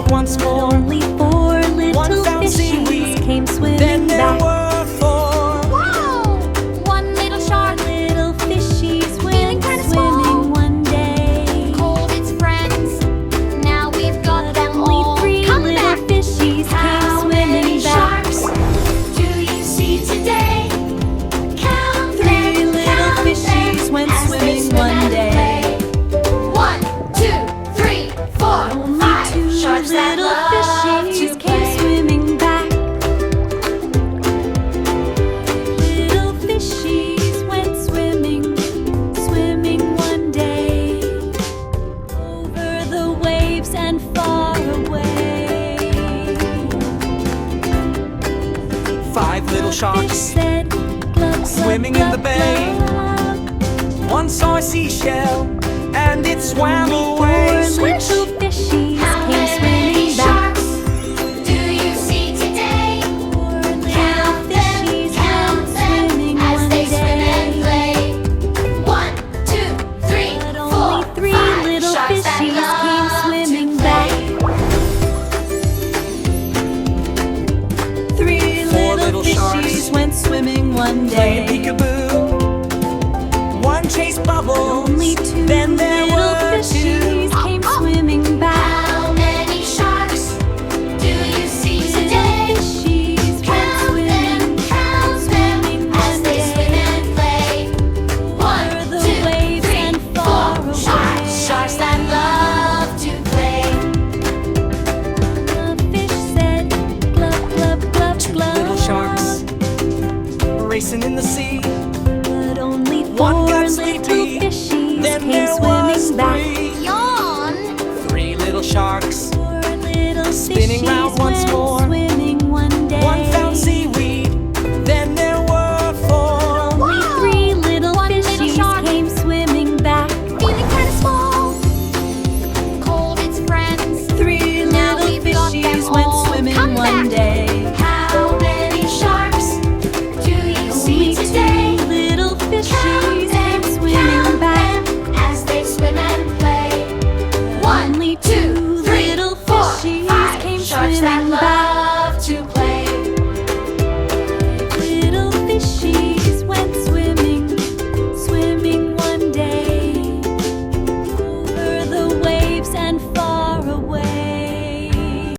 once more. Only 4 little One found fishies seaweed, came swimming then there back. were 4. Whoa! One little shark, Little fishies feeling went kinda swimming small. one day. called its friends. Now we've got them all. Only 3 Come little back. fishies came How many swimming back. sharks do you see today? Count 3 them, little count fishies them went as they swimming swim one and day. play. 1, 2, 3, 4, Only 5 2 sharks that little love fishies to came play. swimming back. Little fishies went swimming, swimming one day, over the waves and far away. 5 little Fish sharks, said, "Glub, glub, swimming in the glub, bay." glub." One saw a seashell, and it swam Only 4 away. little fishies How came many swimming back. sharks do you see today? 4 little Count them, fishies count went them swimming as one they swim and day. play. 1, 2, 3, But 4, only 3 5 little sharks that fishies love came to swimming play. back. 3 4 little little sharks fishies went swimming one playing day. peekaboo. One chased bubbles, Only 2 then there little were 2. fishies came swimming back. How many sharks do you see today? Fishies went Count swimming, them, count them swimming as one they swim day. and play. 1, Over the 2, waves 3, and 4 far sharks, away. sharks that love to play. The fish said, "Glub, glub, glub, 2 glub." little sharks racing in the sea. But only One 4 got little sleepy, fishies then came there was swimming back. 3. Yawn. 3 little sharks, 4 little spinning fishies round once went more. swimming one day. One found seaweed, then there were 4. Only 3 little One little fishies shark. came swimming back. Feeling kinda small. Called its friends. 3 Now little we've got them fishies went all. swimming Come one back. day. How many sharks do you see Only 2 today? little Count fishies them, came swimming count back. them as they swim and play. 1, Only 2, 2 3, little 4, fishies 5 came sharks that swimming love